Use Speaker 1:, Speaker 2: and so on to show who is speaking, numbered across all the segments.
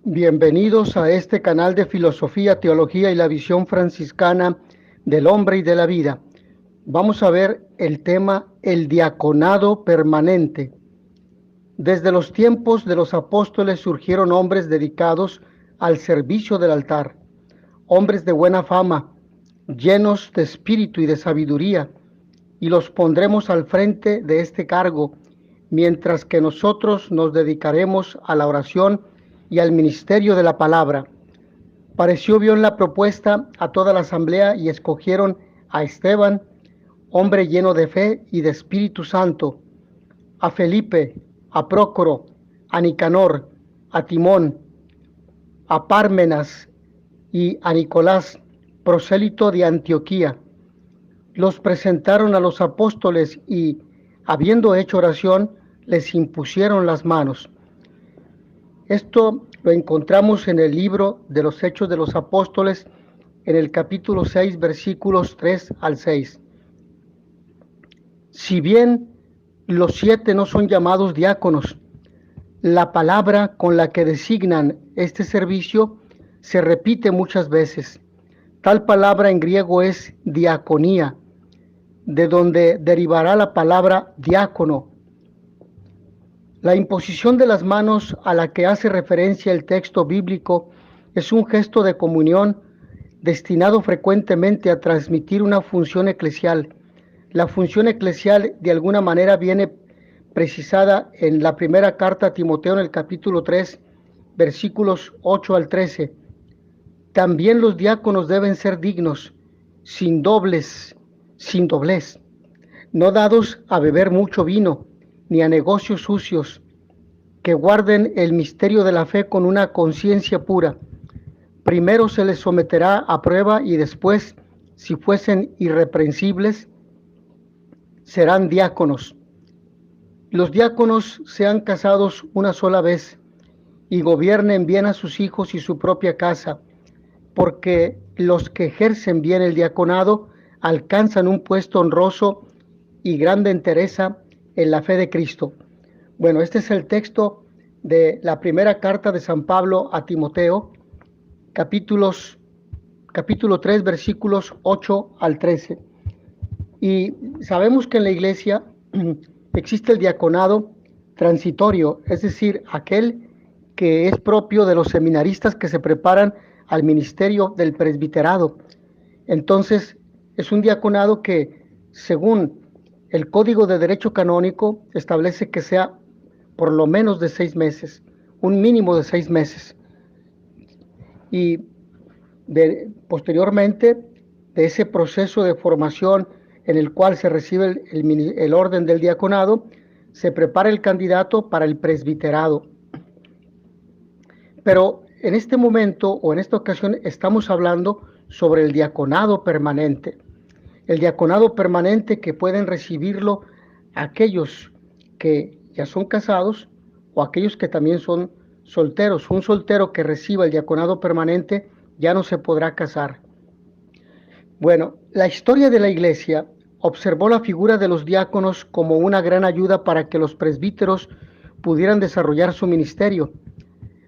Speaker 1: Bienvenidos a este canal de filosofía, teología y la visión franciscana del hombre y de la vida. Vamos a ver el tema el diaconado permanente. Desde los tiempos de los apóstoles surgieron hombres dedicados al servicio del altar, hombres de buena fama, llenos de espíritu y de sabiduría, y los pondremos al frente de este cargo, mientras que nosotros nos dedicaremos a la oración y al ministerio de la palabra. Pareció bien la propuesta a toda la asamblea y escogieron a Esteban, hombre lleno de fe y de Espíritu Santo, a Felipe, a Prócoro, a Nicanor, a Timón, a Pármenas y a Nicolás, prosélito de Antioquía. Los presentaron a los apóstoles y, habiendo hecho oración, les impusieron las manos. Esto lo encontramos en el libro de los Hechos de los Apóstoles, en el capítulo 6, versículos 3 al 6. Si bien los 7 no son llamados diáconos, la palabra con la que designan este servicio se repite muchas veces. Tal palabra en griego es diaconía, de donde derivará la palabra diácono. La imposición de las manos a la que hace referencia el texto bíblico es un gesto de comunión destinado frecuentemente a transmitir una función eclesial. La función eclesial de alguna manera viene precisada en la primera carta a Timoteo en el capítulo 3, versículos 8 al 13. También los diáconos deben ser dignos, sin doblez, no dados a beber mucho vino, ni a negocios sucios, que guarden el misterio de la fe con una conciencia pura. Primero se les someterá a prueba y después, si fuesen irreprensibles, serán diáconos. Los diáconos sean casados una sola vez y gobiernen bien a sus hijos y su propia casa, porque los que ejercen bien el diaconado alcanzan un puesto honroso y grande entereza en la fe de Cristo. Bueno, este es el texto de la primera carta de San Pablo a Timoteo, capítulo 3, versículos 8 al 13. Y sabemos que en la iglesia existe el diaconado transitorio, es decir, aquel que es propio de los seminaristas que se preparan al ministerio del presbiterado. Entonces, es un diaconado que, según el Código de Derecho Canónico, establece que sea por lo menos de 6 meses, un mínimo de 6 meses. Y posteriormente, de ese proceso de formación en el cual se recibe el orden del diaconado, se prepara el candidato para el presbiterado. Pero en este momento o en esta ocasión estamos hablando sobre el diaconado permanente. El diaconado permanente que pueden recibirlo aquellos que ya son casados o aquellos que también son solteros. Un soltero que reciba el diaconado permanente ya no se podrá casar. Bueno, la historia de la iglesia observó la figura de los diáconos como una gran ayuda para que los presbíteros pudieran desarrollar su ministerio,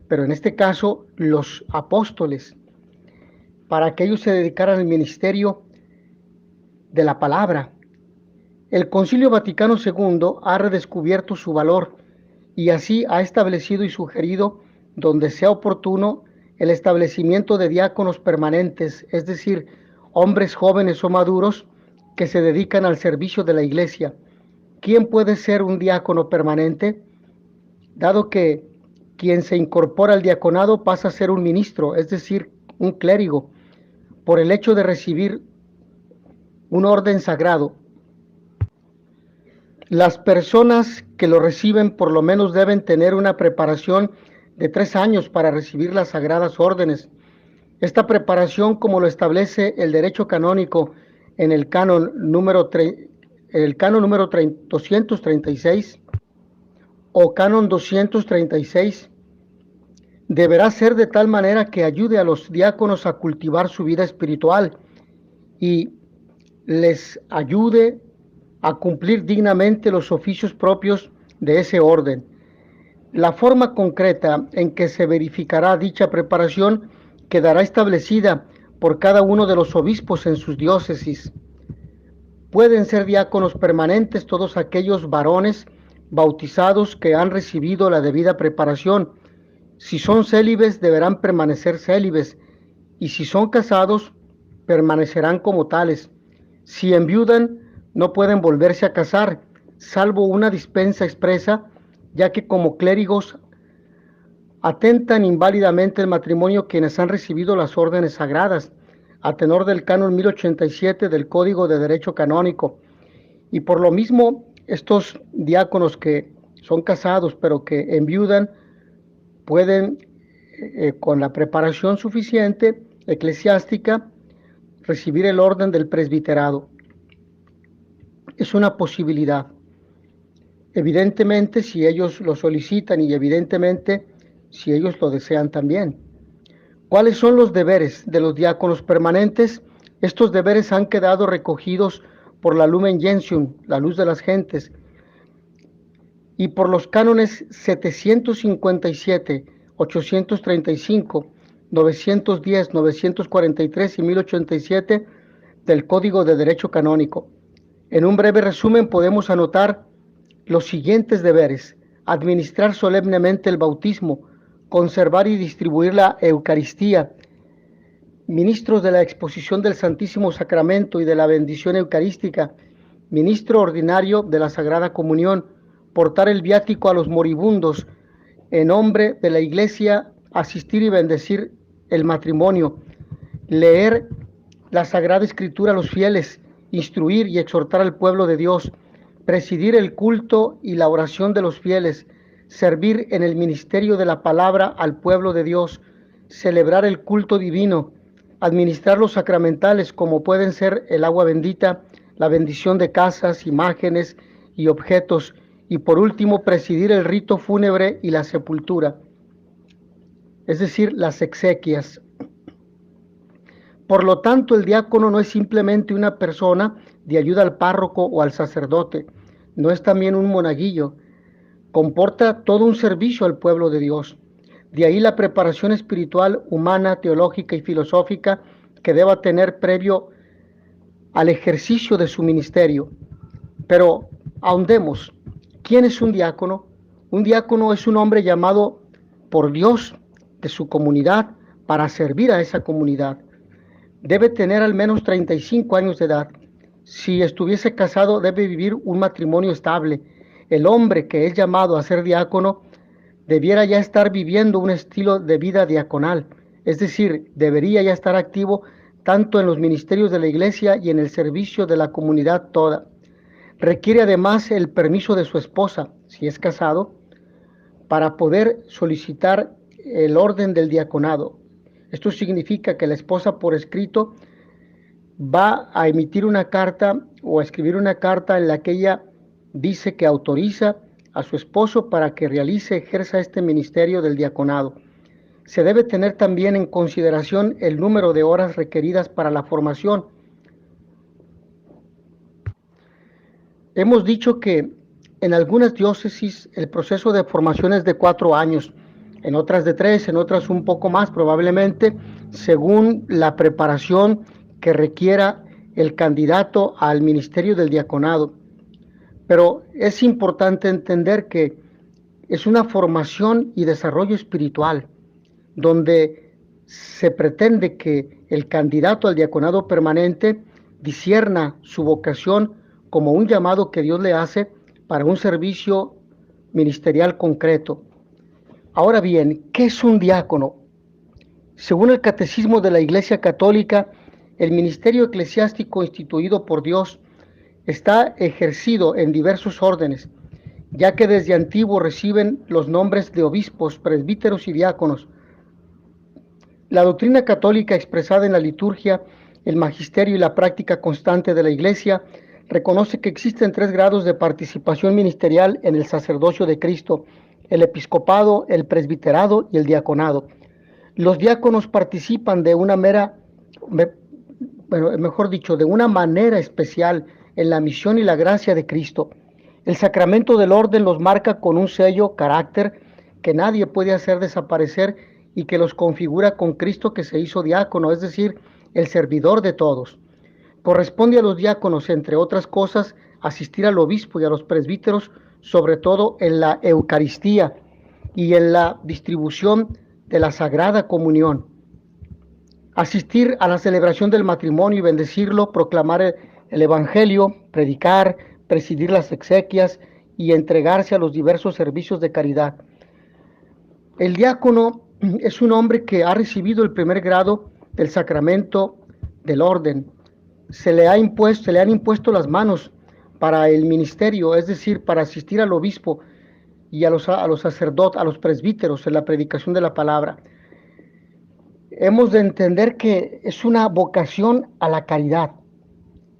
Speaker 1: pero en este caso los apóstoles, para que ellos se dedicaran al ministerio de la palabra. El Concilio Vaticano II ha redescubierto su valor y así ha establecido y sugerido, donde sea oportuno, el establecimiento de diáconos permanentes, es decir, hombres jóvenes o maduros que se dedican al servicio de la iglesia. ¿Quién puede ser un diácono permanente? Dado que quien se incorpora al diaconado pasa a ser un ministro, es decir, un clérigo, por el hecho de recibir un orden sagrado. Las personas que lo reciben por lo menos deben tener una preparación de 3 años para recibir las sagradas órdenes. Esta preparación, como lo establece el derecho canónico en el canon número 236 o canon 236, deberá ser de tal manera que ayude a los diáconos a cultivar su vida espiritual y les ayude a cumplir dignamente los oficios propios de ese orden. La forma concreta en que se verificará dicha preparación quedará establecida por cada uno de los obispos en sus diócesis. Pueden ser diáconos permanentes todos aquellos varones bautizados que han recibido la debida preparación. Si son célibes, deberán permanecer célibes, y si son casados, permanecerán como tales. Si enviudan, no pueden volverse a casar, salvo una dispensa expresa, ya que como clérigos atentan inválidamente el matrimonio quienes han recibido las órdenes sagradas, a tenor del canon 1087 del Código de Derecho Canónico. Y por lo mismo, estos diáconos que son casados pero que enviudan pueden, con la preparación suficiente eclesiástica, recibir el orden del presbiterado. Es una posibilidad. Evidentemente, si ellos lo solicitan y evidentemente, si ellos lo desean también. ¿Cuáles son los deberes de los diáconos permanentes? Estos deberes han quedado recogidos por la Lumen Gentium, la luz de las gentes, y por los cánones 757, 835, 910, 943 y 1087 del Código de Derecho Canónico. En un breve resumen podemos anotar los siguientes deberes: administrar solemnemente el bautismo, conservar y distribuir la Eucaristía, ministros de la exposición del Santísimo Sacramento y de la bendición eucarística, ministro ordinario de la Sagrada Comunión, portar el viático a los moribundos, en nombre de la Iglesia, asistir y bendecir el matrimonio, leer la Sagrada Escritura a los fieles, instruir y exhortar al pueblo de Dios, presidir el culto y la oración de los fieles, servir en el ministerio de la palabra al pueblo de Dios, celebrar el culto divino, administrar los sacramentales como pueden ser el agua bendita, la bendición de casas, imágenes y objetos, y por último presidir el rito fúnebre y la sepultura, es decir, las exequias. Por lo tanto, el diácono no es simplemente una persona de ayuda al párroco o al sacerdote, no es también un monaguillo, comporta todo un servicio al pueblo de Dios. De ahí la preparación espiritual, humana, teológica y filosófica que deba tener previo al ejercicio de su ministerio. Pero ahondemos. ¿Quién es un diácono? Un diácono es un hombre llamado por Dios de su comunidad para servir a esa comunidad. Debe tener al menos 35 años de edad. Si estuviese casado, debe vivir un matrimonio estable. El hombre que es llamado a ser diácono debiera ya estar viviendo un estilo de vida diaconal, es decir, debería ya estar activo tanto en los ministerios de la Iglesia y en el servicio de la comunidad toda. Requiere además el permiso de su esposa, si es casado, para poder solicitar el orden del diaconado. Esto significa que la esposa por escrito va a emitir una carta o a escribir una carta en la que ella dice que autoriza a su esposo para que ejerza este ministerio del diaconado. Se debe tener también en consideración el número de horas requeridas para la formación. Hemos dicho que en algunas diócesis el proceso de formación es de 4 años, en otras de 3, en otras un poco más probablemente, según la preparación que requiera el candidato al ministerio del diaconado. Pero es importante entender que es una formación y desarrollo espiritual, donde se pretende que el candidato al diaconado permanente discierna su vocación como un llamado que Dios le hace para un servicio ministerial concreto. Ahora bien, ¿qué es un diácono? Según el Catecismo de la Iglesia Católica, el ministerio eclesiástico instituido por Dios está ejercido en diversos órdenes, ya que desde antiguo reciben los nombres de obispos, presbíteros y diáconos. La doctrina católica expresada en la liturgia, el magisterio y la práctica constante de la Iglesia reconoce que existen 3 grados de participación ministerial en el sacerdocio de Cristo: el episcopado, el presbiterado y el diaconado. Los diáconos participan de una manera especial en la misión y la gracia de Cristo. El sacramento del orden los marca con un sello, carácter, que nadie puede hacer desaparecer y que los configura con Cristo que se hizo diácono, es decir, el servidor de todos. Corresponde a los diáconos, entre otras cosas, asistir al obispo y a los presbíteros, sobre todo en la Eucaristía y en la distribución de la Sagrada Comunión. Asistir a la celebración del matrimonio y bendecirlo, proclamar el Evangelio, predicar, presidir las exequias y entregarse a los diversos servicios de caridad. El diácono es un hombre que ha recibido el primer grado del sacramento del orden. Se le han impuesto las manos para el ministerio, es decir, para asistir al obispo y a los sacerdotes, a los presbíteros en la predicación de la palabra. Hemos de entender que es una vocación a la caridad.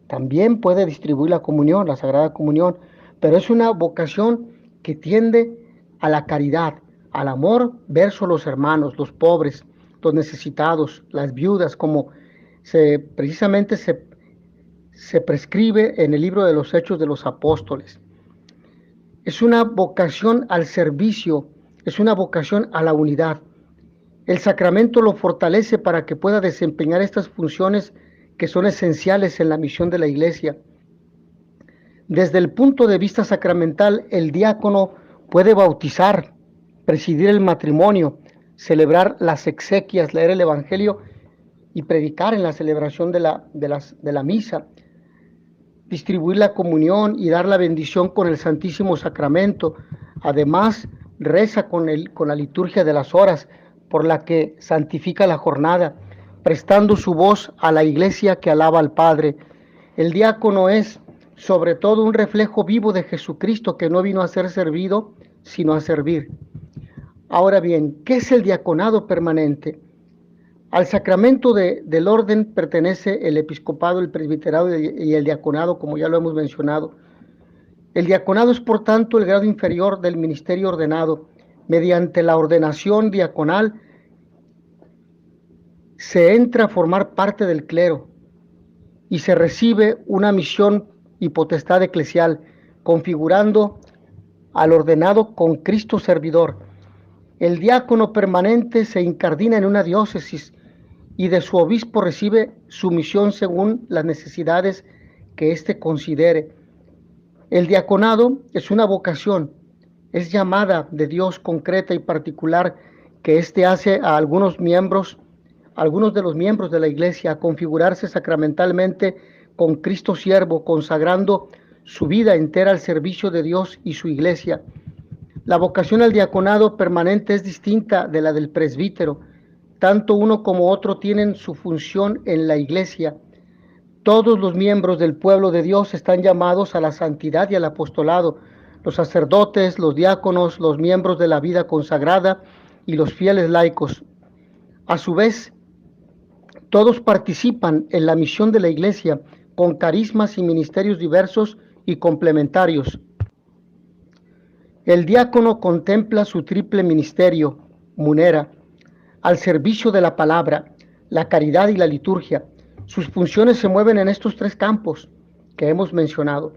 Speaker 1: También puede distribuir la comunión, la Sagrada Comunión, pero es una vocación que tiende a la caridad, al amor verso los hermanos, los pobres, los necesitados, las viudas, como precisamente se prescribe en el libro de los Hechos de los Apóstoles. Es una vocación al servicio, es una vocación a la unidad. El sacramento lo fortalece para que pueda desempeñar estas funciones que son esenciales en la misión de la Iglesia. Desde el punto de vista sacramental, el diácono puede bautizar, presidir el matrimonio, celebrar las exequias, leer el Evangelio y predicar en la celebración de la misa, distribuir la comunión y dar la bendición con el Santísimo Sacramento. Además, reza con la liturgia de las horas, por la que santifica la jornada, prestando su voz a la Iglesia que alaba al Padre. El diácono es, sobre todo, un reflejo vivo de Jesucristo, que no vino a ser servido, sino a servir. Ahora bien, ¿qué es el diaconado permanente? Al sacramento del orden pertenece el episcopado, el presbiterado y el diaconado, como ya lo hemos mencionado. El diaconado es, por tanto, el grado inferior del ministerio ordenado. Mediante la ordenación diaconal se entra a formar parte del clero y se recibe una misión y potestad eclesial, configurando al ordenado con Cristo servidor. El diácono permanente se incardina en una diócesis y de su obispo recibe su misión según las necesidades que éste considere. El diaconado es una vocación, es llamada de Dios concreta y particular que éste hace a algunos de los miembros de la Iglesia a configurarse sacramentalmente con Cristo siervo, consagrando su vida entera al servicio de Dios y su Iglesia. La vocación al diaconado permanente es distinta de la del presbítero. Tanto uno como otro tienen su función en la Iglesia. Todos los miembros del pueblo de Dios están llamados a la santidad y al apostolado. Los sacerdotes, los diáconos, los miembros de la vida consagrada y los fieles laicos. A su vez, todos participan en la misión de la Iglesia con carismas y ministerios diversos y complementarios. El diácono contempla su triple ministerio, munera, al servicio de la palabra, la caridad y la liturgia. Sus funciones se mueven en estos tres campos que hemos mencionado.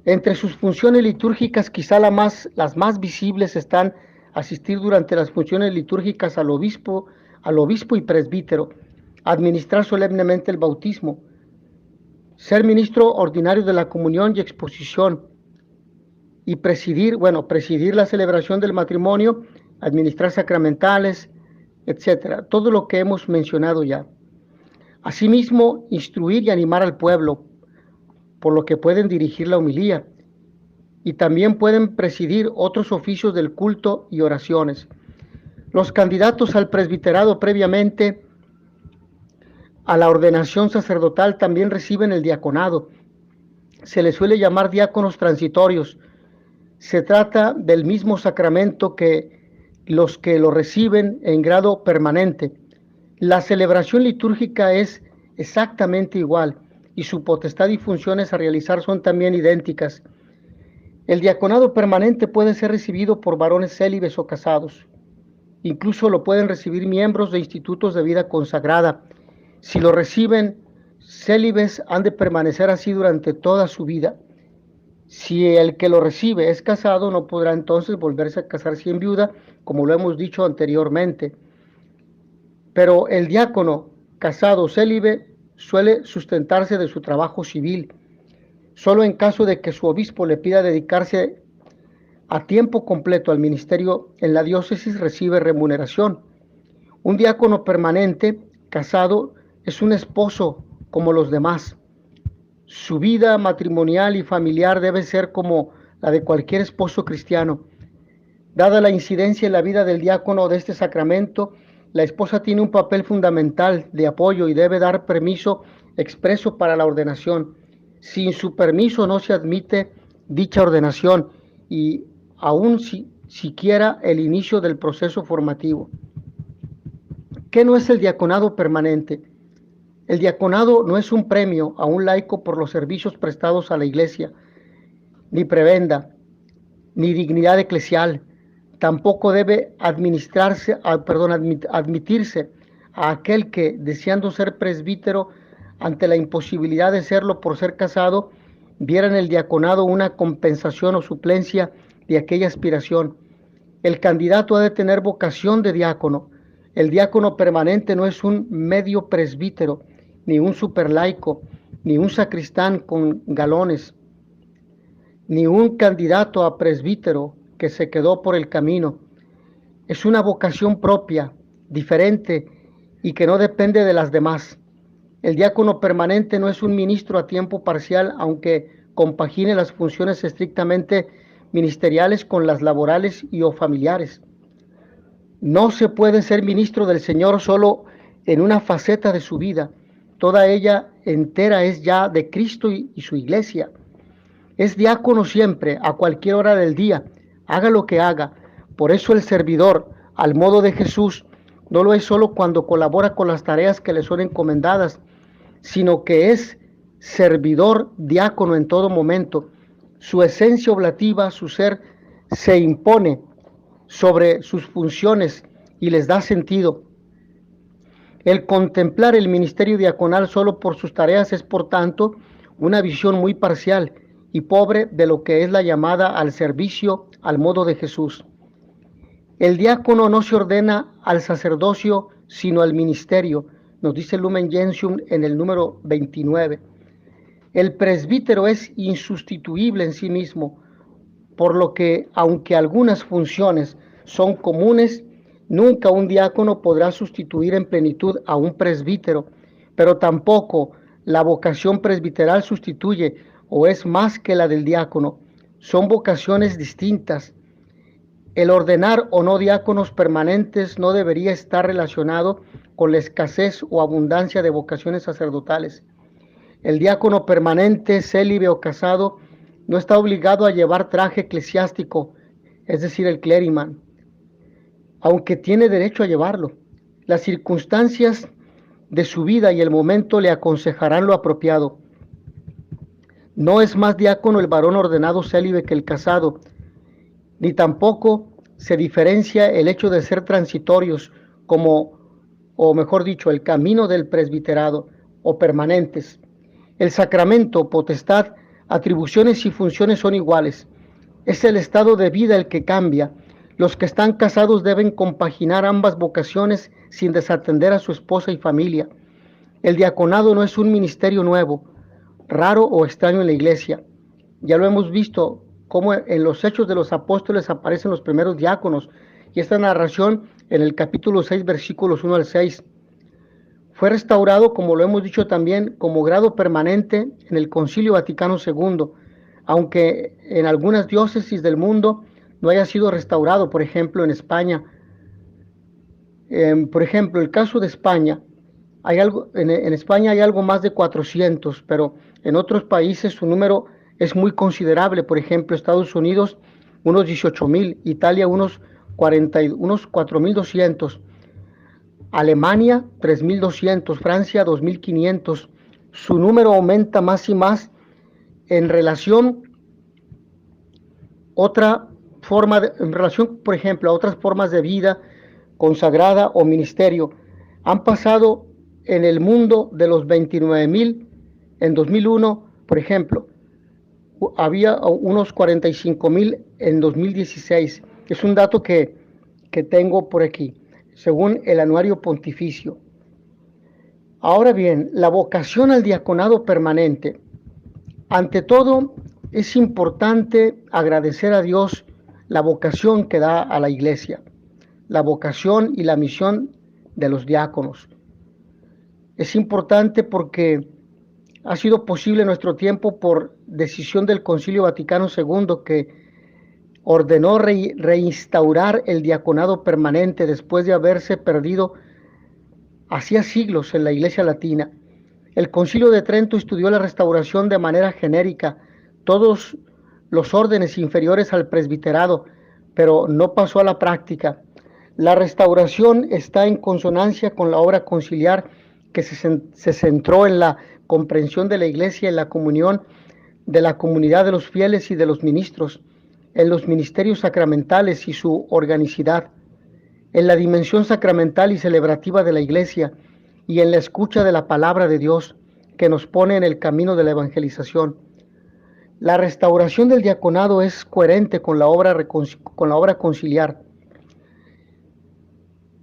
Speaker 1: Entre sus funciones litúrgicas, quizá las más visibles están asistir durante las funciones litúrgicas al obispo y presbítero, administrar solemnemente el bautismo, ser ministro ordinario de la comunión y exposición, y presidir la celebración del matrimonio, administrar sacramentales, etcétera. Todo lo que hemos mencionado ya. Asimismo, instruir y animar al pueblo, por lo que pueden dirigir la homilía, y también pueden presidir otros oficios del culto y oraciones. Los candidatos al presbiterado previamente a la ordenación sacerdotal también reciben el diaconado. Se les suele llamar diáconos transitorios. Se trata del mismo sacramento que los que lo reciben en grado permanente. La celebración litúrgica es exactamente igual y su potestad y funciones a realizar son también idénticas. El diaconado permanente puede ser recibido por varones célibes o casados. Incluso lo pueden recibir miembros de institutos de vida consagrada. Si lo reciben célibes, han de permanecer así durante toda su vida. Si el que lo recibe es casado, no podrá entonces volverse a casar si en viuda, como lo hemos dicho anteriormente. Pero el diácono casado célibe suele sustentarse de su trabajo civil. Solo en caso de que su obispo le pida dedicarse a tiempo completo al ministerio en la diócesis, recibe remuneración. Un diácono permanente, casado, es un esposo como los demás. Su vida matrimonial y familiar debe ser como la de cualquier esposo cristiano. Dada la incidencia en la vida del diácono de este sacramento, la esposa tiene un papel fundamental de apoyo y debe dar permiso expreso para la ordenación. Sin su permiso no se admite dicha ordenación y aún siquiera el inicio del proceso formativo. ¿Qué no es el diaconado permanente? El diaconado no es un premio a un laico por los servicios prestados a la iglesia, ni prebenda, ni dignidad eclesial. Tampoco debe admitirse a aquel que, deseando ser presbítero, ante la imposibilidad de serlo por ser casado, viera en el diaconado una compensación o suplencia de aquella aspiración. El candidato ha de tener vocación de diácono. El diácono permanente no es un medio presbítero, ni un superlaico, ni un sacristán con galones, ni un candidato a presbítero que se quedó por el camino. Es una vocación propia, diferente y que no depende de las demás. El diácono permanente no es un ministro a tiempo parcial, aunque compagine las funciones estrictamente ministeriales con las laborales y o familiares. No se puede ser ministro del Señor solo en una faceta de su vida. Toda ella entera es ya de Cristo y su iglesia. Es diácono siempre, a cualquier hora del día, haga lo que haga. Por eso el servidor, al modo de Jesús, no lo es solo cuando colabora con las tareas que le son encomendadas, sino que es servidor diácono en todo momento. Su esencia oblativa, su ser, se impone sobre sus funciones y les da sentido. El contemplar el ministerio diaconal solo por sus tareas es, por tanto, una visión muy parcial y pobre de lo que es la llamada al servicio al modo de Jesús. El diácono no se ordena al sacerdocio, sino al ministerio, nos dice Lumen Gentium en el número 29. El presbítero es insustituible en sí mismo, por lo que, aunque algunas funciones son comunes, nunca un diácono podrá sustituir en plenitud a un presbítero, pero tampoco la vocación presbiteral sustituye o es más que la del diácono. Son vocaciones distintas. El ordenar o no diáconos permanentes no debería estar relacionado con la escasez o abundancia de vocaciones sacerdotales. El diácono permanente, célibe o casado, no está obligado a llevar traje eclesiástico, es decir, el clériman, aunque tiene derecho a llevarlo. Las circunstancias de su vida y el momento le aconsejarán lo apropiado. No es más diácono el varón ordenado célibe que el casado, ni tampoco se diferencia el hecho de ser transitorios como, o mejor dicho, el camino del presbiterado, o permanentes. El sacramento, potestad, atribuciones y funciones son iguales. Es el estado de vida el que cambia. Los que están casados deben compaginar ambas vocaciones sin desatender a su esposa y familia. El diaconado no es un ministerio nuevo, raro o extraño en la iglesia. Ya lo hemos visto cómo en los Hechos de los Apóstoles aparecen los primeros diáconos, y esta narración en el capítulo 6, versículos 1 al 6. Fue restaurado, como lo hemos dicho también, como grado permanente en el Concilio Vaticano II, aunque en algunas diócesis del mundo no haya sido restaurado, por ejemplo en España. Por ejemplo, el caso de España, en España hay algo más de 400, pero en otros países su número es muy considerable. Por ejemplo, Estados Unidos unos 18,000, Italia unos 4,200, Alemania 3,200, Francia 2,500. Su número aumenta más y más en relación por ejemplo, a otras formas de vida consagrada o ministerio. Han pasado en el mundo de los 29,000 en 2001, por ejemplo, había unos 45,000 en 2016. Es un dato que tengo por aquí, según el anuario pontificio. Ahora bien, la vocación al diaconado permanente. Ante todo, es importante agradecer a Dios la vocación que da a la iglesia, la vocación y la misión de los diáconos. Es importante porque ha sido posible en nuestro tiempo por decisión del Concilio Vaticano II, que ordenó reinstaurar el diaconado permanente después de haberse perdido hacía siglos en la Iglesia Latina. El Concilio de Trento estudió la restauración de manera genérica, todos los órdenes inferiores al presbiterado, pero no pasó a la práctica. La restauración está en consonancia con la obra conciliar que se centró en la comprensión de la Iglesia, en la comunión de la comunidad de los fieles y de los ministros, en los ministerios sacramentales y su organicidad, en la dimensión sacramental y celebrativa de la Iglesia y en la escucha de la palabra de Dios que nos pone en el camino de la evangelización. La restauración del diaconado es coherente con la obra conciliar.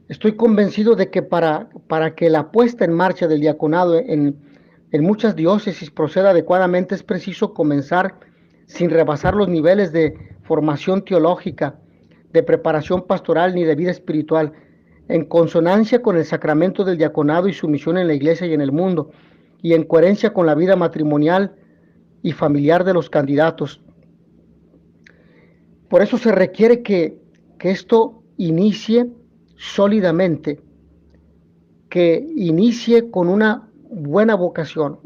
Speaker 1: Estoy convencido de que para que la puesta en marcha del diaconado en muchas diócesis proceda adecuadamente, es preciso comenzar sin rebasar los niveles de formación teológica, de preparación pastoral ni de vida espiritual, en consonancia con el sacramento del diaconado y su misión en la Iglesia y en el mundo, y en coherencia con la vida matrimonial y familiar de los candidatos. Por eso se requiere que esto inicie sólidamente, que inicie con una buena vocación,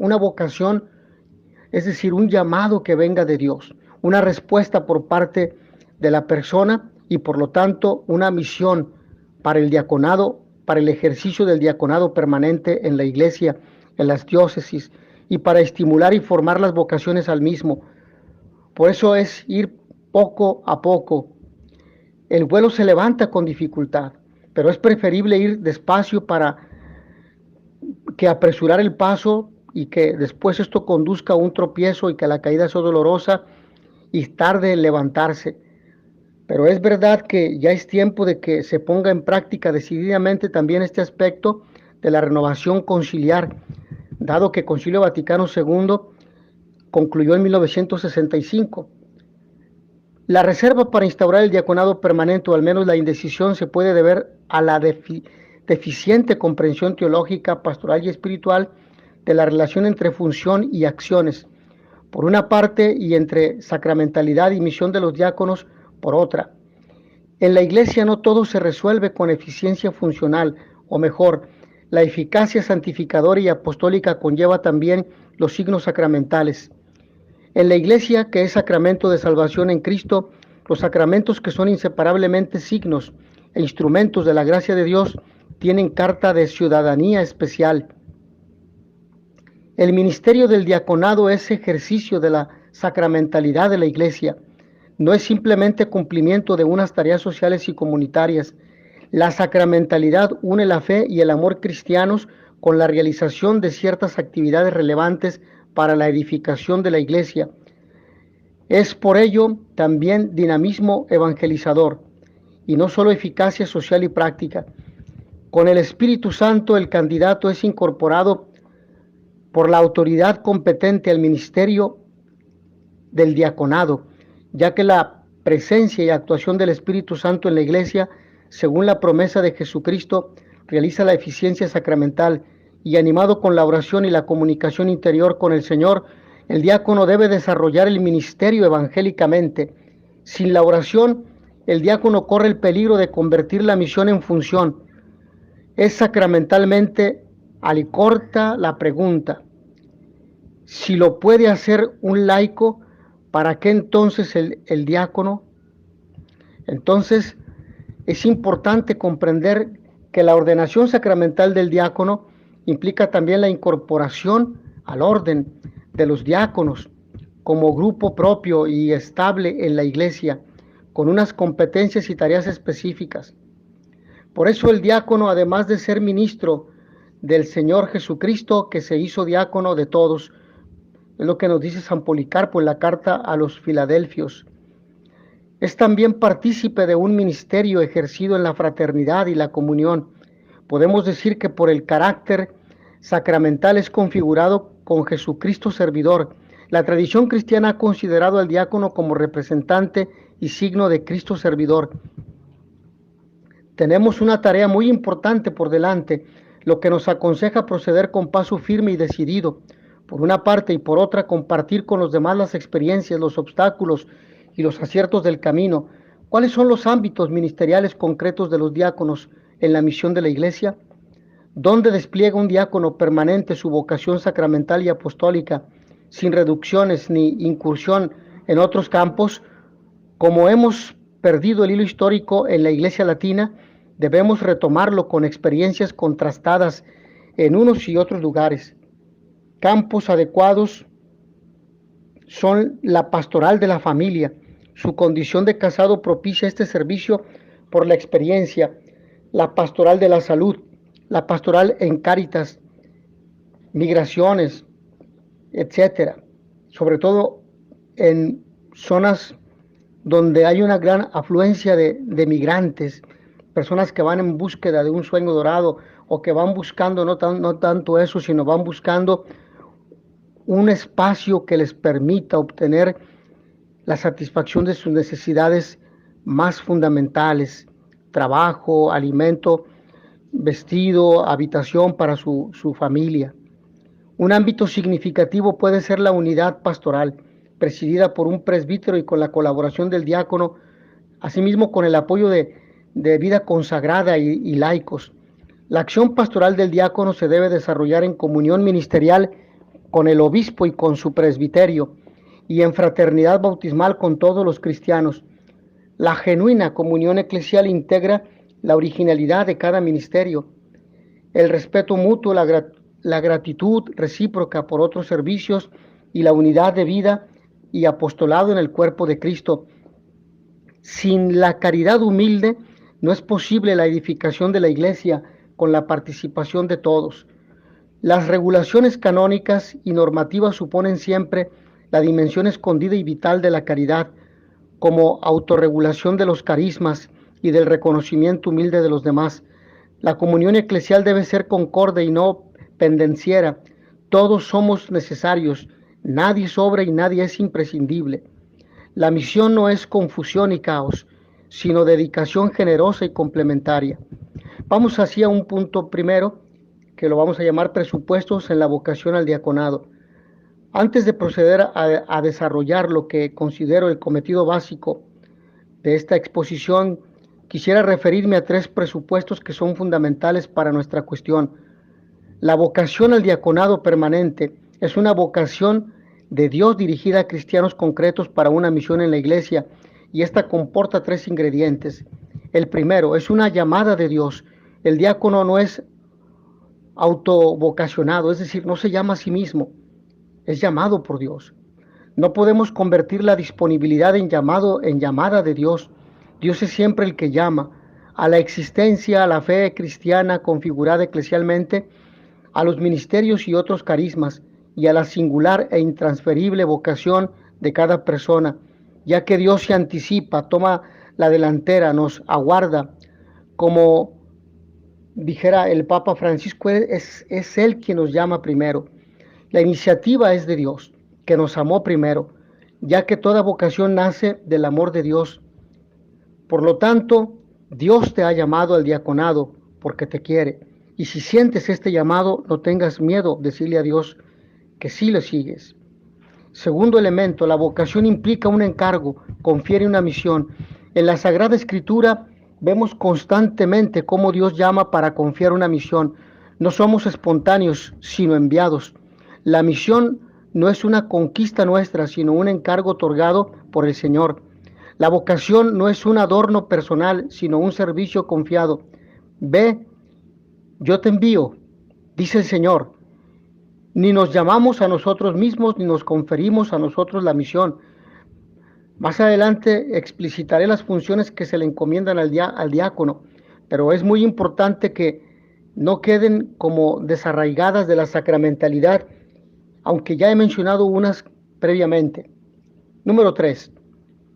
Speaker 1: es decir, un llamado que venga de Dios, una respuesta por parte de la persona y por lo tanto una misión para el diaconado, para el ejercicio del diaconado permanente en la Iglesia, en las diócesis, y para estimular y formar las vocaciones al mismo. Por eso es ir poco a poco. El vuelo se levanta con dificultad, pero es preferible ir despacio que apresurar el paso y que después esto conduzca a un tropiezo y que la caída sea dolorosa y tarde en levantarse. Pero es verdad que ya es tiempo de que se ponga en práctica decididamente también este aspecto de la renovación conciliar, dado que el Concilio Vaticano II concluyó en 1965. La reserva para instaurar el diaconado permanente, o al menos la indecisión, se puede deber a la deficiente comprensión teológica, pastoral y espiritual de la relación entre función y acciones, por una parte, y entre sacramentalidad y misión de los diáconos, por otra. En la Iglesia no todo se resuelve con eficiencia funcional, o mejor, la eficacia santificadora y apostólica conlleva también los signos sacramentales. En la Iglesia, que es sacramento de salvación en Cristo, los sacramentos, que son inseparablemente signos e instrumentos de la gracia de Dios, tienen carta de ciudadanía especial. El ministerio del diaconado es ejercicio de la sacramentalidad de la Iglesia. No es simplemente cumplimiento de unas tareas sociales y comunitarias. La sacramentalidad une la fe y el amor cristianos con la realización de ciertas actividades relevantes para la edificación de la Iglesia. Es por ello también dinamismo evangelizador y no solo eficacia social y práctica. Con el Espíritu Santo, el candidato es incorporado por la autoridad competente al ministerio del diaconado, ya que la presencia y actuación del Espíritu Santo en la Iglesia, según la promesa de Jesucristo, realiza la eficiencia sacramental, y animado con la oración y la comunicación interior con el Señor, el diácono debe desarrollar el ministerio evangélicamente. Sin la oración, el diácono corre el peligro de convertir la misión en función. Es sacramentalmente alicorta la pregunta: si lo puede hacer un laico, ¿para qué entonces el diácono? Entonces, es importante comprender que la ordenación sacramental del diácono implica también la incorporación al orden de los diáconos como grupo propio y estable en la Iglesia, con unas competencias y tareas específicas. Por eso el diácono, además de ser ministro del Señor Jesucristo, que se hizo diácono de todos, Es lo que nos dice San Policarpo en la carta a los Filadelfios. Es también partícipe de un ministerio ejercido en la fraternidad y la comunión. Podemos decir que por el carácter sacramental es configurado con Jesucristo servidor. La tradición cristiana ha considerado al diácono como representante y signo de Cristo servidor. Tenemos una tarea muy importante por delante, lo que nos aconseja proceder con paso firme y decidido. Por una parte, y por otra, compartir con los demás las experiencias, los obstáculos y los aciertos del camino. ¿Cuáles son los ámbitos ministeriales concretos de los diáconos en la misión de la Iglesia? ¿Dónde despliega un diácono permanente su vocación sacramental y apostólica, sin reducciones ni incursión en otros campos? Como hemos perdido el hilo histórico en la Iglesia latina, debemos retomarlo con experiencias contrastadas en unos y otros lugares. Campos adecuados son la pastoral de la familia. Su condición de casado propicia este servicio por la experiencia, la pastoral de la salud, la pastoral en Cáritas, migraciones, etcétera. Sobre todo en zonas donde hay una gran afluencia de migrantes, personas que van en búsqueda de un sueño dorado o que van buscando no tanto eso, sino van buscando un espacio que les permita obtener la satisfacción de sus necesidades más fundamentales: trabajo, alimento, vestido, habitación para su familia. Un ámbito significativo puede ser la unidad pastoral, presidida por un presbítero y con la colaboración del diácono, asimismo con el apoyo de vida consagrada y laicos. La acción pastoral del diácono se debe desarrollar en comunión ministerial con el obispo y con su presbiterio, y en fraternidad bautismal con todos los cristianos. La genuina comunión eclesial integra la originalidad de cada ministerio, el respeto mutuo, la gratitud recíproca por otros servicios y la unidad de vida y apostolado en el cuerpo de Cristo. Sin la caridad humilde no es posible la edificación de la Iglesia con la participación de todos. Las regulaciones canónicas y normativas suponen siempre la dimensión escondida y vital de la caridad, como autorregulación de los carismas y del reconocimiento humilde de los demás. La comunión eclesial debe ser concorde y no pendenciera. Todos somos necesarios, nadie sobra y nadie es imprescindible. La misión no es confusión y caos, sino dedicación generosa y complementaria. Vamos hacia un punto primero, que lo vamos a llamar presupuestos en la vocación al diaconado. Antes de proceder a desarrollar lo que considero el cometido básico de esta exposición, quisiera referirme a 3 presupuestos que son fundamentales para nuestra cuestión. La vocación al diaconado permanente es una vocación de Dios dirigida a cristianos concretos para una misión en la Iglesia, y esta comporta 3 ingredientes. El primero es una llamada de Dios. El diácono no es autovocacionado, es decir, no se llama a sí mismo, es llamado por Dios. No podemos convertir la disponibilidad en llamada de Dios. Dios es siempre el que llama a la existencia, a la fe cristiana configurada eclesialmente, a los ministerios y otros carismas, y a la singular e intransferible vocación de cada persona, ya que Dios se anticipa, toma la delantera, nos aguarda. Como dijera el Papa Francisco, es Él quien nos llama primero. La iniciativa es de Dios, que nos amó primero, ya que toda vocación nace del amor de Dios. Por lo tanto, Dios te ha llamado al diaconado porque te quiere. Y si sientes este llamado, no tengas miedo, decirle a Dios que sí le sigues. Segundo elemento, la vocación implica un encargo, confiere una misión. En la Sagrada Escritura vemos constantemente cómo Dios llama para confiar una misión. No somos espontáneos, sino enviados. La misión no es una conquista nuestra, sino un encargo otorgado por el Señor. La vocación no es un adorno personal, sino un servicio confiado. Ve, yo te envío, dice el Señor. Ni nos llamamos a nosotros mismos, ni nos conferimos a nosotros la misión. Más adelante explicitaré las funciones que se le encomiendan al diácono, pero es muy importante que no queden como desarraigadas de la sacramentalidad aunque ya he mencionado unas previamente. Número 3.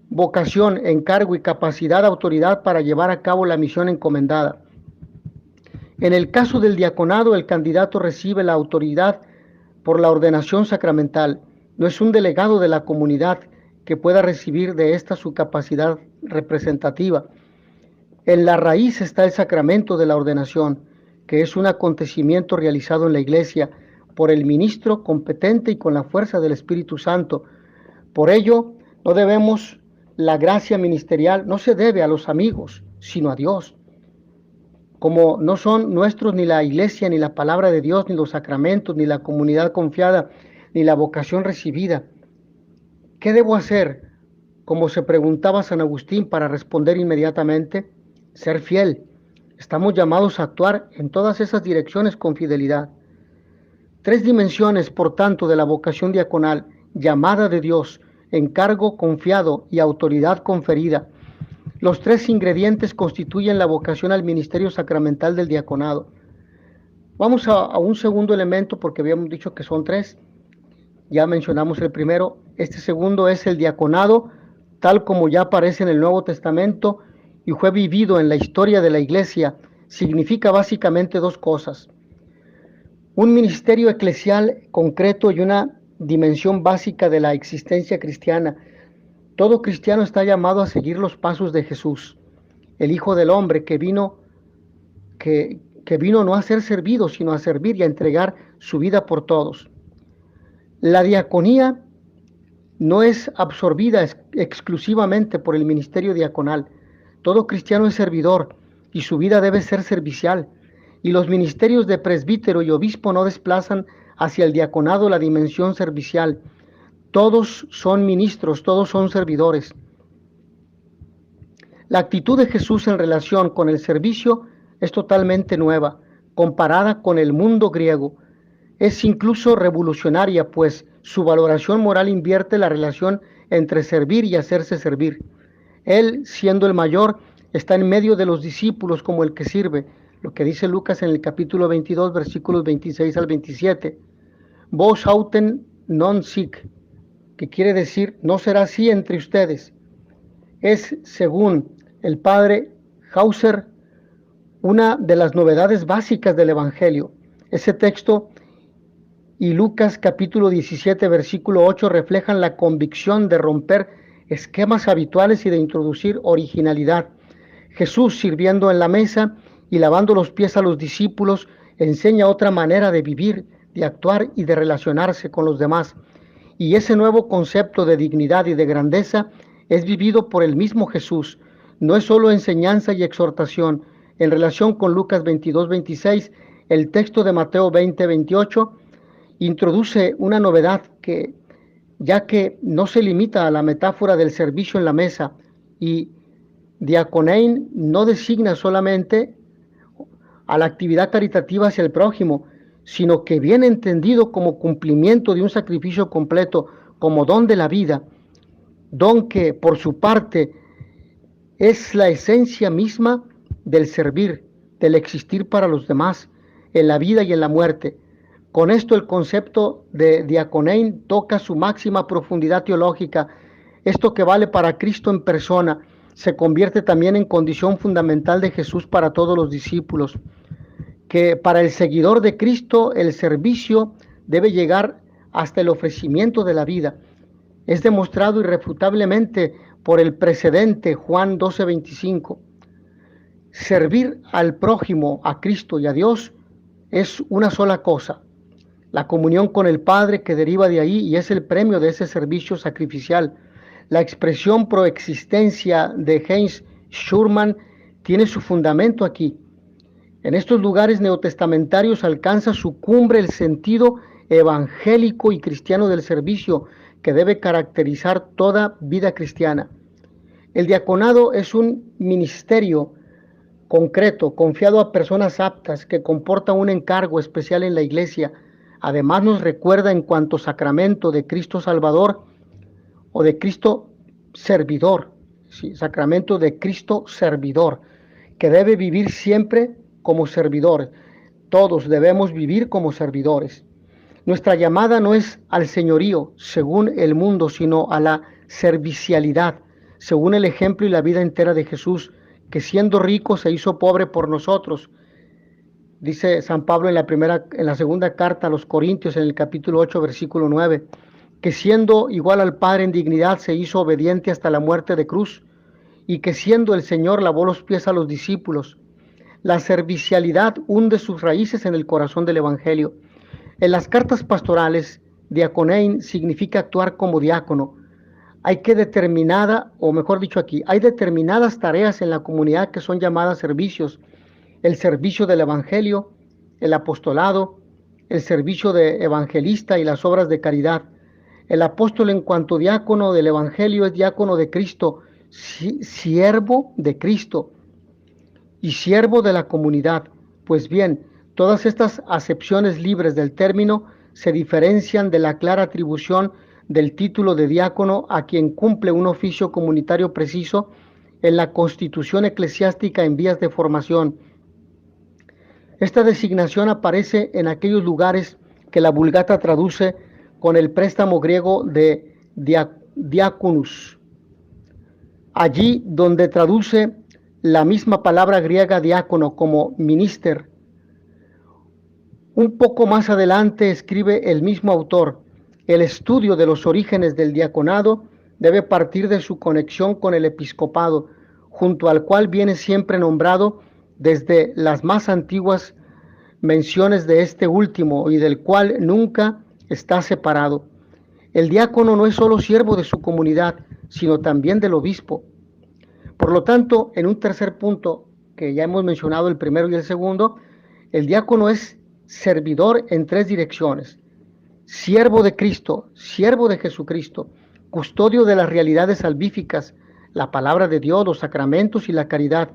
Speaker 1: Vocación, encargo y capacidad de autoridad para llevar a cabo la misión encomendada. En el caso del diaconado, el candidato recibe la autoridad por la ordenación sacramental. No es un delegado de la comunidad que pueda recibir de esta su capacidad representativa. En la raíz está el sacramento de la ordenación, que es un acontecimiento realizado en la Iglesia por el ministro competente y con la fuerza del Espíritu Santo. Por ello, no debemos la gracia ministerial, no se debe a los amigos, sino a Dios. Como no son nuestros ni la Iglesia, ni la palabra de Dios, ni los sacramentos, ni la comunidad confiada, ni la vocación recibida, ¿qué debo hacer? Como se preguntaba San Agustín, para responder inmediatamente: ser fiel. Estamos llamados a actuar en todas esas direcciones con fidelidad. 3 dimensiones, por tanto, de la vocación diaconal: llamada de Dios, encargo confiado y autoridad conferida. Los 3 ingredientes constituyen la vocación al ministerio sacramental del diaconado. Vamos a un segundo elemento, porque habíamos dicho que son 3. Ya mencionamos el primero. Este segundo es el diaconado, tal como ya aparece en el Nuevo Testamento y fue vivido en la historia de la Iglesia. Significa básicamente 2 cosas: un ministerio eclesial concreto y una dimensión básica de la existencia cristiana. Todo cristiano está llamado a seguir los pasos de Jesús, el Hijo del Hombre, que vino no a ser servido, sino a servir y a entregar su vida por todos. La diaconía no es absorbida exclusivamente por el ministerio diaconal. Todo cristiano es servidor y su vida debe ser servicial. Y los ministerios de presbítero y obispo no desplazan hacia el diaconado la dimensión servicial. Todos son ministros, todos son servidores. La actitud de Jesús en relación con el servicio es totalmente nueva, comparada con el mundo griego. Es incluso revolucionaria, pues su valoración moral invierte la relación entre servir y hacerse servir. Él, siendo el mayor, está en medio de los discípulos como el que sirve, lo que dice Lucas en el capítulo 22, versículos 26 al 27. Vos autem non sic, que quiere decir: no será así entre ustedes. Es, según el padre Hauser, una de las novedades básicas del Evangelio. Ese texto y Lucas capítulo 17, versículo 8 reflejan la convicción de romper esquemas habituales y de introducir originalidad. Jesús, sirviendo en la mesa y lavando los pies a los discípulos, enseña otra manera de vivir, de actuar y de relacionarse con los demás. Y ese nuevo concepto de dignidad y de grandeza es vivido por el mismo Jesús. No es solo enseñanza y exhortación. En relación con Lucas 22, 26, el texto de Mateo 20, 28 introduce una novedad ya que no se limita a la metáfora del servicio en la mesa, y diaconein no designa solamente a la actividad caritativa hacia el prójimo, sino que viene entendido como cumplimiento de un sacrificio completo, como don de la vida, don que por su parte es la esencia misma del servir, del existir para los demás, en la vida y en la muerte. Con esto el concepto de diaconein toca su máxima profundidad teológica. Esto que vale para Cristo en persona se convierte también en condición fundamental de Jesús para todos los discípulos, que para el seguidor de Cristo el servicio debe llegar hasta el ofrecimiento de la vida. Es demostrado irrefutablemente por el precedente Juan 12:25. Servir al prójimo, a Cristo y a Dios es una sola cosa: la comunión con el Padre, que deriva de ahí y es el premio de ese servicio sacrificial. La expresión proexistencia de Heinz Schurman tiene su fundamento aquí. En estos lugares neotestamentarios alcanza su cumbre el sentido evangélico y cristiano del servicio que debe caracterizar toda vida cristiana. El diaconado es un ministerio concreto, confiado a personas aptas, que comporta un encargo especial en la Iglesia. Además nos recuerda en cuanto sacramento de Cristo Salvador o de Cristo servidor, ¿sí? Sacramento de Cristo servidor, que debe vivir siempre como servidor. Todos debemos vivir como servidores. Nuestra llamada no es al señorío, según el mundo, sino a la servicialidad, según el ejemplo y la vida entera de Jesús, que siendo rico se hizo pobre por nosotros. Dice San Pablo en la segunda carta a los Corintios, en el capítulo 8, versículo 9, que siendo igual al Padre en dignidad se hizo obediente hasta la muerte de cruz, y que siendo el Señor lavó los pies a los discípulos. La servicialidad hunde sus raíces en el corazón del Evangelio. En las cartas pastorales, diaconein significa actuar como diácono. Hay determinadas tareas en la comunidad que son llamadas servicios. El servicio del Evangelio, el apostolado, el servicio de evangelista y las obras de caridad. El apóstol, en cuanto diácono del Evangelio, es diácono de Cristo, siervo de Cristo y siervo de la comunidad. Pues bien, todas estas acepciones libres del término se diferencian de la clara atribución del título de diácono a quien cumple un oficio comunitario preciso en la constitución eclesiástica en vías de formación. Esta designación aparece en aquellos lugares que la Vulgata traduce con el préstamo griego de diaconus. Allí donde traduce la misma palabra griega diácono como minister. Un poco más adelante escribe el mismo autor: el estudio de los orígenes del diaconado debe partir de su conexión con el episcopado, junto al cual viene siempre nombrado desde las más antiguas menciones de este último y del cual nunca está separado. El diácono no es solo siervo de su comunidad, sino también del obispo. Por lo tanto, en un tercer punto, que ya hemos mencionado el primero y el segundo, el diácono es servidor en tres direcciones: siervo de Cristo, siervo de Jesucristo, custodio de las realidades salvíficas, la palabra de Dios, los sacramentos y la caridad,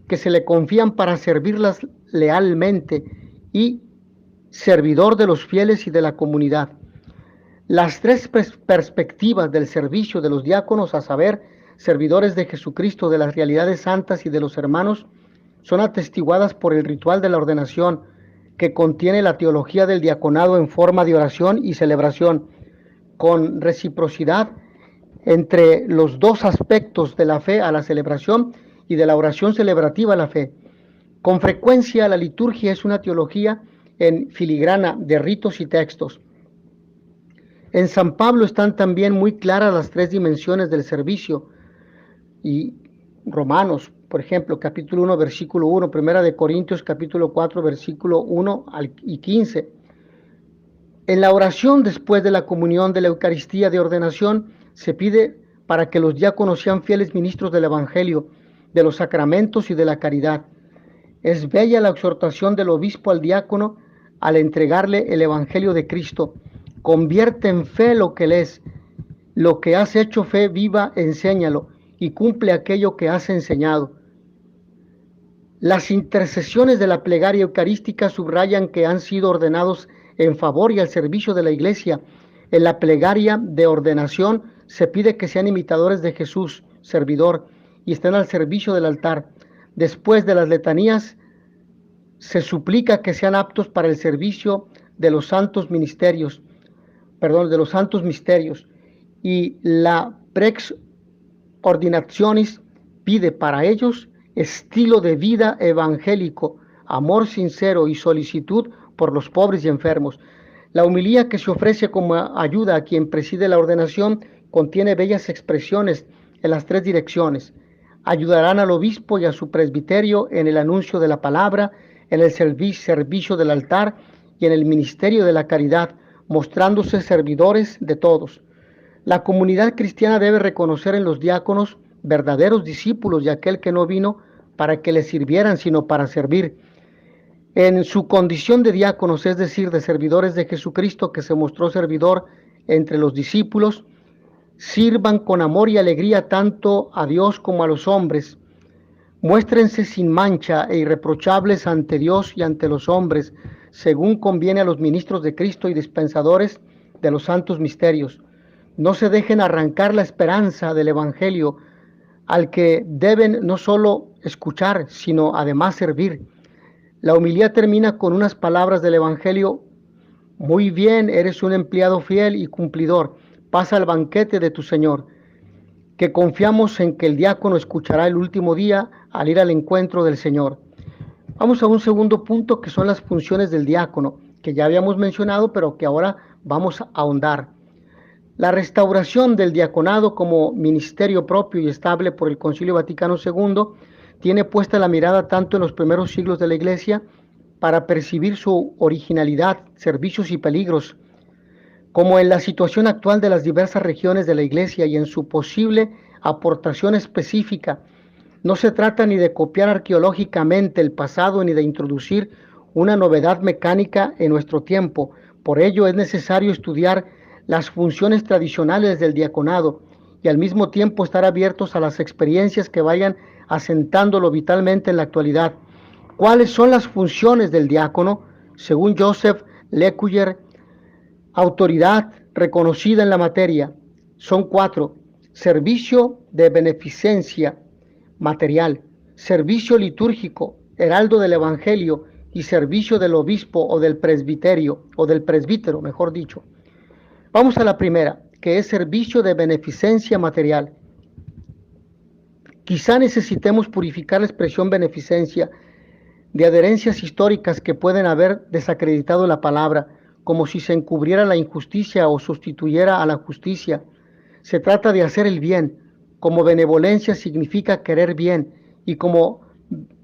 Speaker 1: que se le confían para servirlas lealmente, y servidor de los fieles y de la comunidad. Las tres perspectivas del servicio de los diáconos, a saber, servidores de Jesucristo, de las realidades santas y de los hermanos, son atestiguadas por el ritual de la ordenación, que contiene la teología del diaconado en forma de oración y celebración, con reciprocidad entre los dos aspectos de la fe a la celebración y de la oración celebrativa a la fe. Con frecuencia la liturgia es una teología en filigrana de ritos y textos. En San Pablo están también muy claras las tres dimensiones del servicio, y Romanos, por ejemplo, capítulo 1, versículo 1, Primera de Corintios, capítulo 4, versículo 1 y 15. En la oración después de la comunión de la Eucaristía de ordenación se pide para que los diáconos sean fieles ministros del Evangelio, de los sacramentos y de la caridad. Es bella la exhortación del obispo al diácono al entregarle el Evangelio de Cristo: convierte en fe lo que lees, lo que has hecho fe viva, enséñalo, y cumple aquello que has enseñado. Las intercesiones de la plegaria eucarística subrayan que han sido ordenados en favor y al servicio de la Iglesia. En la plegaria de ordenación se pide que sean imitadores de Jesús, servidor, y estén al servicio del altar. Después de las letanías se suplica que sean aptos para el servicio de los santos misterios, y la prex ordinationis pide para ellos estilo de vida evangélico, amor sincero y solicitud por los pobres y enfermos. La homilía que se ofrece como ayuda a quien preside la ordenación contiene bellas expresiones en las tres direcciones. Ayudarán al obispo y a su presbiterio en el anuncio de la palabra, en el servicio del altar y en el ministerio de la caridad, mostrándose servidores de todos. La comunidad cristiana debe reconocer en los diáconos verdaderos discípulos de aquel que no vino para que le sirvieran, sino para servir. En su condición de diáconos, es decir, de servidores de Jesucristo, que se mostró servidor entre los discípulos, sirvan con amor y alegría tanto a Dios como a los hombres. Muéstrense sin mancha e irreprochables ante Dios y ante los hombres, según conviene a los ministros de Cristo y dispensadores de los santos misterios. No se dejen arrancar la esperanza del Evangelio, al que deben no solo escuchar, sino además servir. La homilía termina con unas palabras del Evangelio Muy bien, eres un empleado fiel y cumplidor. Pasa al banquete de tu Señor, que confiamos en que el diácono escuchará el último día al ir al encuentro del Señor. Vamos a un segundo punto, que son las funciones del diácono, que ya habíamos mencionado, pero que ahora vamos a ahondar. La restauración del diaconado como ministerio propio y estable por el Concilio Vaticano II tiene puesta la mirada tanto en los primeros siglos de la Iglesia para percibir su originalidad, servicios y peligros, como en la situación actual de las diversas regiones de la Iglesia y en su posible aportación específica. No se trata ni de copiar arqueológicamente el pasado ni de introducir una novedad mecánica en nuestro tiempo. Por ello es necesario estudiar las funciones tradicionales del diaconado y al mismo tiempo estar abiertos a las experiencias que vayan asentándolo vitalmente en la actualidad. ¿Cuáles son las funciones del diácono? Según Joseph Lecuyer, autoridad reconocida en la materia, son 4: servicio de beneficencia material, servicio litúrgico, heraldo del evangelio y servicio del obispo o del presbítero, mejor dicho. Vamos a la primera, que es servicio de beneficencia material. Quizá necesitemos purificar la expresión beneficencia de adherencias históricas que pueden haber desacreditado la palabra, como si se encubriera la injusticia o sustituyera a la justicia. Se trata de hacer el bien, como benevolencia significa querer bien, y como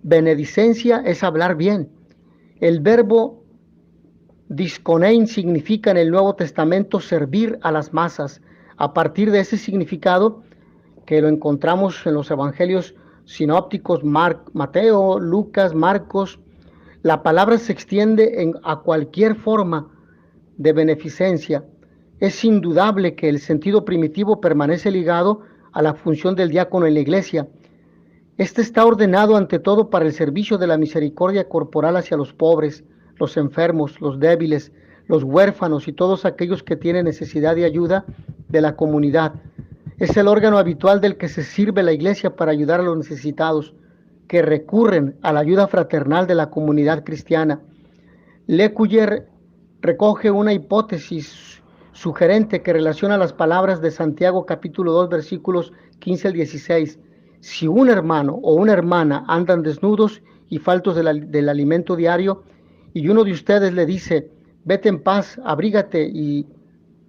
Speaker 1: benedicencia es hablar bien. El verbo disconein significa en el Nuevo Testamento servir a las masas. A partir de ese significado, que lo encontramos en los evangelios sinópticos, Mateo, Lucas, Marcos, la palabra se extiende a cualquier forma de beneficencia. Es indudable que el sentido primitivo permanece ligado a la función del diácono en la iglesia. Este está ordenado ante todo para el servicio de la misericordia corporal hacia los pobres, los enfermos, los débiles, los huérfanos y todos aquellos que tienen necesidad de ayuda de la comunidad. Es el órgano habitual del que se sirve la iglesia para ayudar a los necesitados que recurren a la ayuda fraternal de la comunidad cristiana. Lecuyer recoge una hipótesis sugerente que relaciona las palabras de Santiago capítulo 2 versículos 15 al 16. Si un hermano o una hermana andan desnudos y faltos del alimento diario, y uno de ustedes le dice, vete en paz, abrígate y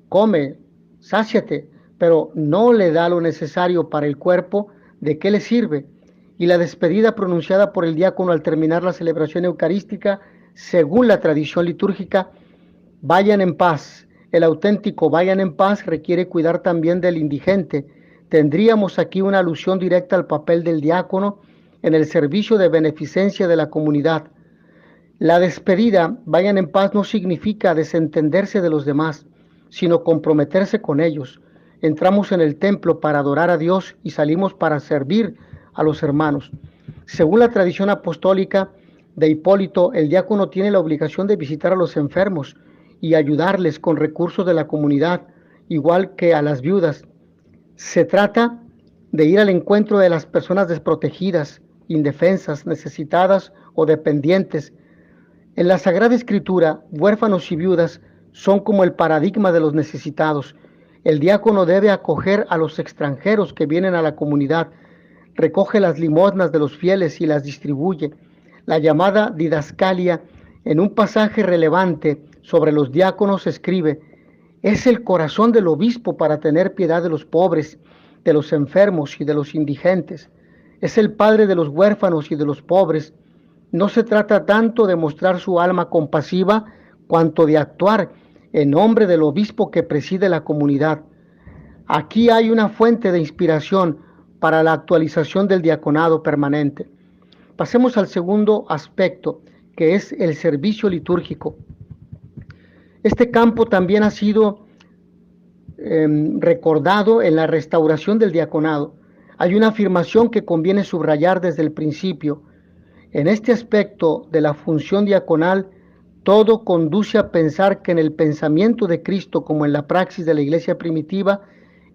Speaker 1: come, sáciate, pero no le da lo necesario para el cuerpo, ¿de qué le sirve? Y la despedida pronunciada por el diácono al terminar la celebración eucarística, según la tradición litúrgica, vayan en paz. El auténtico vayan en paz requiere cuidar también del indigente. Tendríamos aquí una alusión directa al papel del diácono en el servicio de beneficencia de la comunidad. La despedida, vayan en paz, no significa desentenderse de los demás, sino comprometerse con ellos. Entramos en el templo para adorar a Dios y salimos para servir a los hermanos. Según la tradición apostólica de Hipólito, el diácono tiene la obligación de visitar a los enfermos y ayudarles con recursos de la comunidad, igual que a las viudas. Se trata de ir al encuentro de las personas desprotegidas, indefensas, necesitadas o dependientes. En la Sagrada Escritura, huérfanos y viudas son como el paradigma de los necesitados. El diácono debe acoger a los extranjeros que vienen a la comunidad, recoge las limosnas de los fieles y las distribuye. La llamada didascalia, en un pasaje relevante sobre los diáconos, escribe, es el corazón del obispo para tener piedad de los pobres, de los enfermos y de los indigentes. Es el padre de los huérfanos y de los pobres. No se trata tanto de mostrar su alma compasiva, cuanto de actuar en nombre del obispo que preside la comunidad. Aquí hay una fuente de inspiración para la actualización del diaconado permanente. Pasemos al segundo aspecto, que es el servicio litúrgico. Este campo también ha sido recordado en la restauración del diaconado. Hay una afirmación que conviene subrayar desde el principio. En este aspecto de la función diaconal, todo conduce a pensar que en el pensamiento de Cristo, como en la praxis de la iglesia primitiva,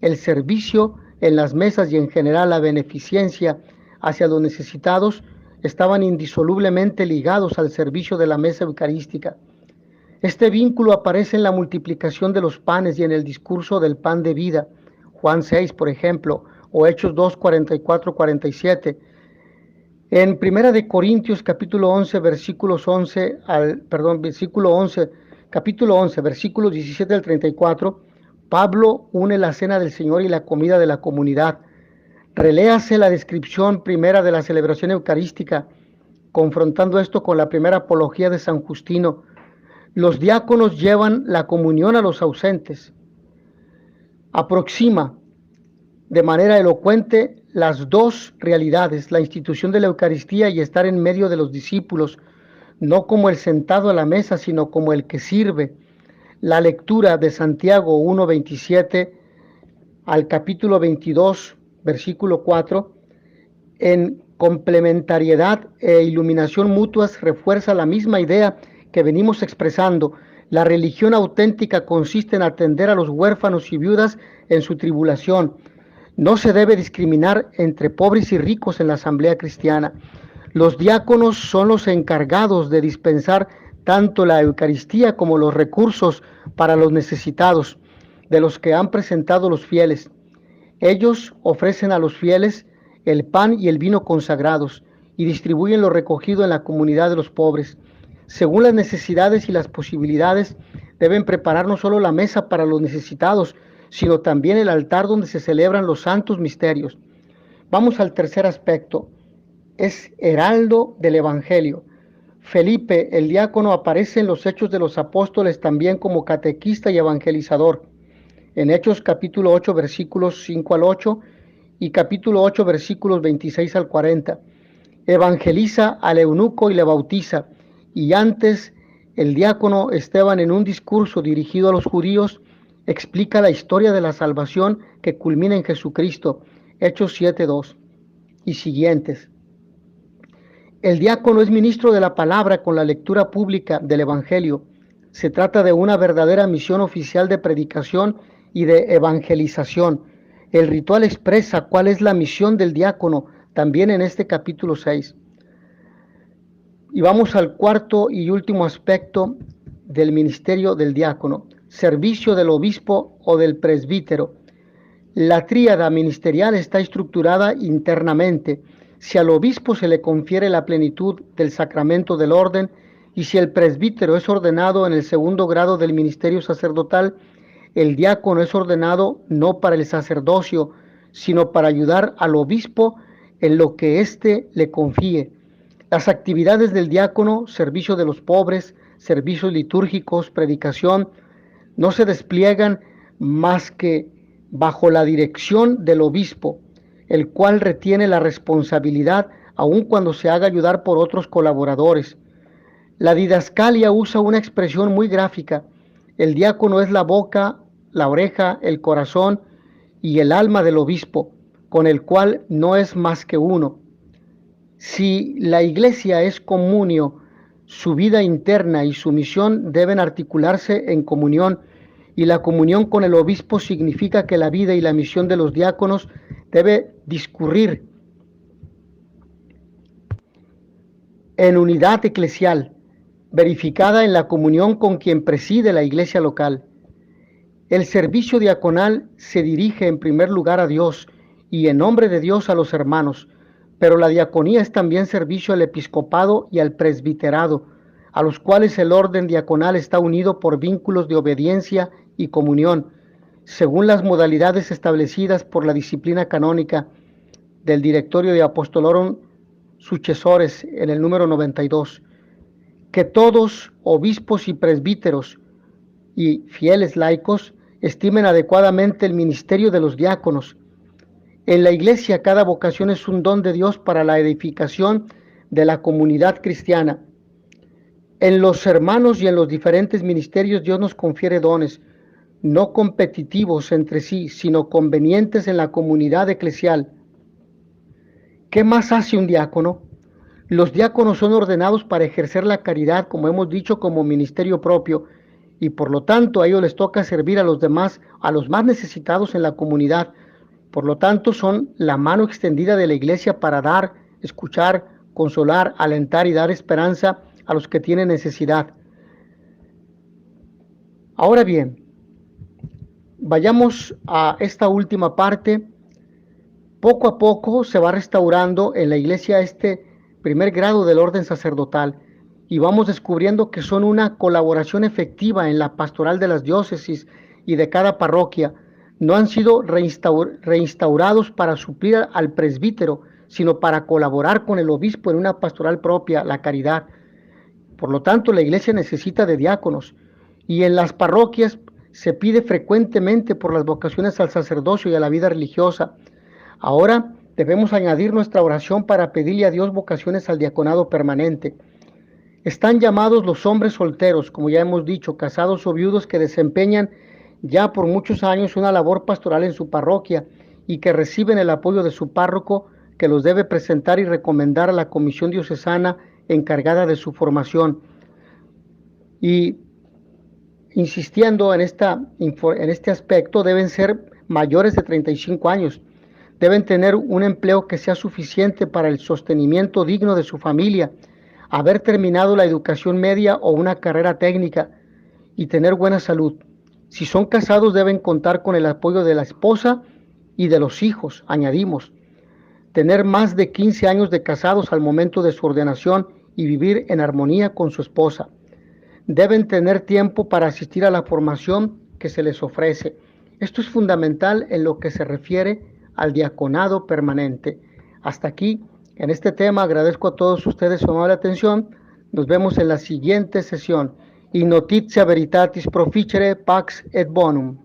Speaker 1: el servicio en las mesas y en general la beneficencia hacia los necesitados estaban indisolublemente ligados al servicio de la mesa eucarística. Este vínculo aparece en la multiplicación de los panes y en el discurso del pan de vida, Juan 6, por ejemplo, o Hechos 2, 44, 47. En Primera de Corintios, capítulo 11, capítulo 11, versículos 17 al 34, Pablo une la cena del Señor y la comida de la comunidad. Reléase la descripción primera de la celebración eucarística, confrontando esto con la primera apología de San Justino. Los diáconos llevan la comunión a los ausentes. Aproxima de manera elocuente las dos realidades, la institución de la Eucaristía y estar en medio de los discípulos, no como el sentado a la mesa, sino como el que sirve. La lectura de Santiago 1:27 al capítulo 22, versículo 4, en complementariedad e iluminación mutuas refuerza la misma idea que venimos expresando. La religión auténtica consiste en atender a los huérfanos y viudas en su tribulación. No se debe discriminar entre pobres y ricos en la asamblea cristiana. Los diáconos son los encargados de dispensar tanto la Eucaristía como los recursos para los necesitados, de los que han presentado los fieles. Ellos ofrecen a los fieles el pan y el vino consagrados y distribuyen lo recogido en la comunidad de los pobres. Según las necesidades y las posibilidades, deben preparar no solo la mesa para los necesitados, sino también el altar donde se celebran los santos misterios. Vamos al tercer aspecto. Es heraldo del Evangelio. Felipe, el diácono, aparece en los Hechos de los Apóstoles también como catequista y evangelizador. En Hechos capítulo 8, versículos 5 al 8 y capítulo 8, versículos 26 al 40. Evangeliza al eunuco y le bautiza. Y antes, el diácono Esteban, en un discurso dirigido a los judíos, explica la historia de la salvación que culmina en Jesucristo, Hechos 7:2 y siguientes. El diácono es ministro de la palabra con la lectura pública del Evangelio. Se trata de una verdadera misión oficial de predicación y de evangelización. El ritual expresa cuál es la misión del diácono, también en este capítulo 6. Y vamos al cuarto y último aspecto del ministerio del diácono: servicio del obispo o del presbítero. La tríada ministerial está estructurada internamente. Si al obispo se le confiere la plenitud del sacramento del orden y si el presbítero es ordenado en el segundo grado del ministerio sacerdotal, el diácono es ordenado no para el sacerdocio, sino para ayudar al obispo en lo que éste le confíe. Las actividades del diácono, servicio de los pobres, servicios litúrgicos, predicación, no se despliegan más que bajo la dirección del obispo, el cual retiene la responsabilidad aun cuando se haga ayudar por otros colaboradores. La didascalia usa una expresión muy gráfica. El diácono es la boca, la oreja, el corazón y el alma del obispo, con el cual no es más que uno. Si la iglesia es comunio, su vida interna y su misión deben articularse en comunión, y la comunión con el obispo significa que la vida y la misión de los diáconos debe discurrir en unidad eclesial, verificada en la comunión con quien preside la iglesia local. El servicio diaconal se dirige en primer lugar a Dios y en nombre de Dios a los hermanos, pero la diaconía es también servicio al episcopado y al presbiterado, a los cuales el orden diaconal está unido por vínculos de obediencia y comunión, según las modalidades establecidas por la disciplina canónica del Directorio de Apostolorum Successores en el número 92. Que todos, obispos y presbíteros y fieles laicos, estimen adecuadamente el ministerio de los diáconos. En la iglesia, cada vocación es un don de Dios para la edificación de la comunidad cristiana. En los hermanos y en los diferentes ministerios Dios nos confiere dones, no competitivos entre sí, sino convenientes en la comunidad eclesial. ¿Qué más hace un diácono? Los diáconos son ordenados para ejercer la caridad, como hemos dicho, como ministerio propio, y por lo tanto a ellos les toca servir a los demás, a los más necesitados en la comunidad. Por lo tanto, son la mano extendida de la iglesia para dar, escuchar, consolar, alentar y dar esperanza a los que tienen necesidad. Ahora bien, vayamos a esta última parte. Poco a poco se va restaurando en la iglesia este primer grado del orden sacerdotal y vamos descubriendo que son una colaboración efectiva en la pastoral de las diócesis y de cada parroquia. No han sido reinstaurados para suplir al presbítero, sino para colaborar con el obispo en una pastoral propia, la caridad. Por lo tanto, la iglesia necesita de diáconos y en las parroquias se pide frecuentemente por las vocaciones al sacerdocio y a la vida religiosa. Ahora debemos añadir nuestra oración para pedirle a Dios vocaciones al diaconado permanente. Están llamados los hombres solteros, como ya hemos dicho, casados o viudos que desempeñan ya por muchos años una labor pastoral en su parroquia y que reciben el apoyo de su párroco, que los debe presentar y recomendar a la comisión diocesana encargada de su formación. Y insistiendo en este aspecto, deben ser mayores de 35 años. Deben tener un empleo que sea suficiente para el sostenimiento digno de su familia, haber terminado la educación media o una carrera técnica y tener buena salud. Si son casados, deben contar con el apoyo de la esposa y de los hijos, añadimos. Tener más de 15 años de casados al momento de su ordenación y vivir en armonía con su esposa. Deben tener tiempo para asistir a la formación que se les ofrece. Esto es fundamental en lo que se refiere al diaconado permanente. Hasta aquí, en este tema, agradezco a todos ustedes su amable atención. Nos vemos en la siguiente sesión. In notitia veritatis proficere pax et bonum.